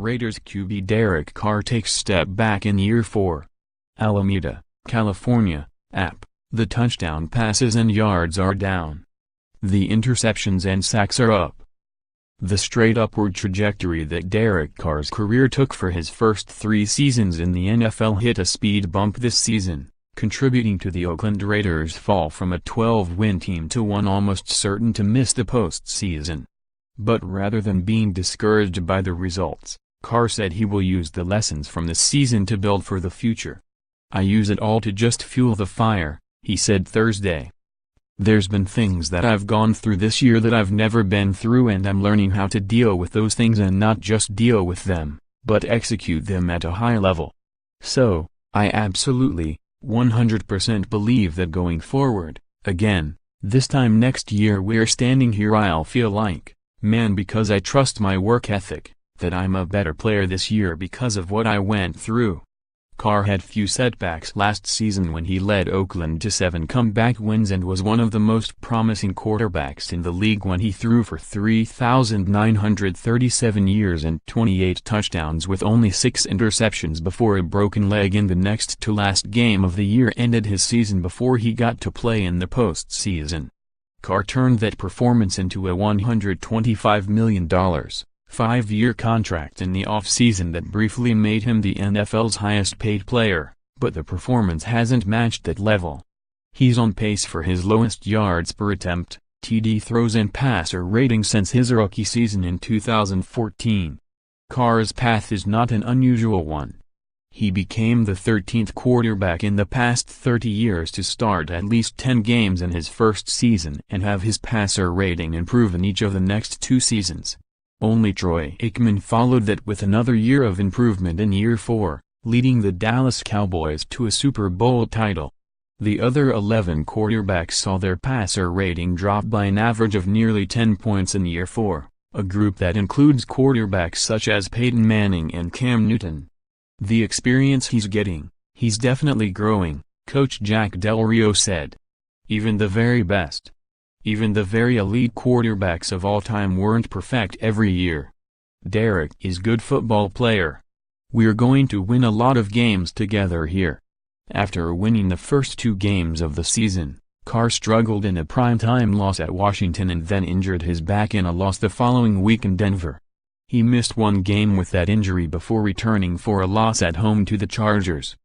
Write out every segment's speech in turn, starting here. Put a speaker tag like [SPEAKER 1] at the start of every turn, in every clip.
[SPEAKER 1] Raiders QB Derek Carr takes step back in year 4. Alameda, California, App. The touchdown passes and yards are down. The interceptions and sacks are up. The straight upward trajectory that Derek Carr's career took for his first 3 seasons in the NFL hit a speed bump this season, contributing to the Oakland Raiders' fall from a 12-win team to one almost certain to miss the postseason. But rather than being discouraged by the results, Carr said he will use the lessons from the season to build for the future. "I use it all to just fuel the fire," he said Thursday. "There's been things that I've gone through this year that I've never been through, and I'm learning how to deal with those things and not just deal with them, but execute them at a high level. So, I absolutely, 100% believe that going forward, again, this time next year we're standing here, I'll feel like, man, because I trust my work ethic, that I'm a better player this year because of what I went through." Carr had few setbacks last season when he led Oakland to 7 comeback wins and was one of the most promising quarterbacks in the league when he threw for 3,937 yards and 28 touchdowns with only 6 interceptions before a broken leg in the next-to-last game of the year ended his season before he got to play in the postseason. Carr turned that performance into a $125 million, 5-year contract in the offseason that briefly made him the NFL's highest-paid player, but the performance hasn't matched that level. He's on pace for his lowest yards per attempt, TD throws and passer rating since his rookie season in 2014. Carr's path is not an unusual one. He became the 13th quarterback in the past 30 years to start at least 10 games in his first season and have his passer rating improve in each of the next 2 seasons. Only Troy Aikman followed that with another year of improvement in year 4, leading the Dallas Cowboys to a Super Bowl title. The other 11 quarterbacks saw their passer rating drop by an average of nearly 10 points in year 4, a group that includes quarterbacks such as Peyton Manning and Cam Newton. "The experience he's getting, he's definitely growing," Coach Jack Del Rio said. "Even the very best. Even the very elite quarterbacks of all time weren't perfect every year. Derek is good football player. We're going to win a lot of games together here." After winning the first 2 games of the season, Carr struggled in a primetime loss at Washington and then injured his back in a loss the following week in Denver. He missed 1 game with that injury before returning for a loss at home to the Chargers.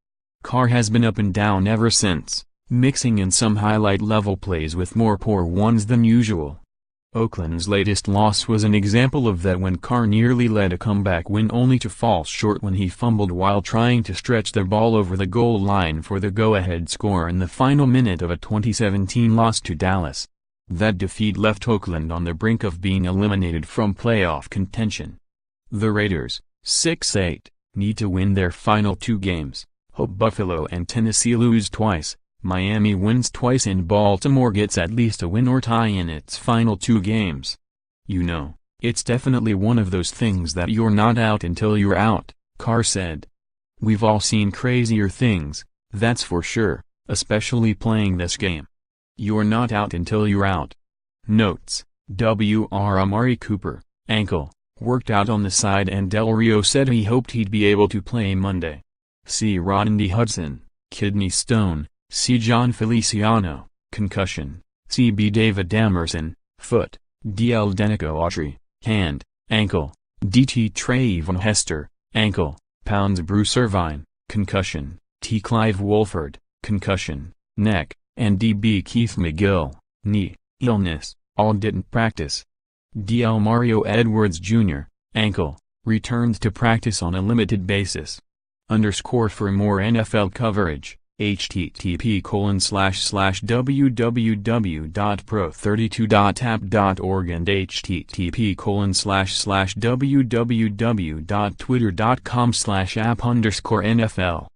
[SPEAKER 1] Carr has been up and down ever since, mixing in some highlight-level plays with more poor ones than usual. Oakland's latest loss was an example of that when Carr nearly led a comeback win only to fall short when he fumbled while trying to stretch the ball over the goal line for the go-ahead score in the final minute of a 2017 loss to Dallas. That defeat left Oakland on the brink of being eliminated from playoff contention. The Raiders, 6-8, need to win their final 2 games, hope Buffalo and Tennessee lose twice, Miami wins twice and Baltimore gets at least a win or tie in its final 2 games. "You know, it's definitely one of those things that you're not out until you're out," Carr said. "We've all seen crazier things, that's for sure, especially playing this game. You're not out until you're out." Notes: Wr. Amari Cooper, ankle, worked out on the side and Del Rio said he hoped he'd be able to play Monday. C. Rodney Hudson, kidney stone. C. John Feliciano, concussion. C. B. David Emerson, foot. D. L. Denico Autry, hand, ankle. D. T. Trayvon Hester, ankle. Pounds Bruce Irvine, concussion. T. Clive Wolford, concussion, neck. And D. B. Keith McGill, knee, illness, all didn't practice. D. L. Mario Edwards Jr., ankle, returned to practice on a limited basis. For more NFL coverage, http://www.pro32.app.org and http://www.twitter.com/app_NFL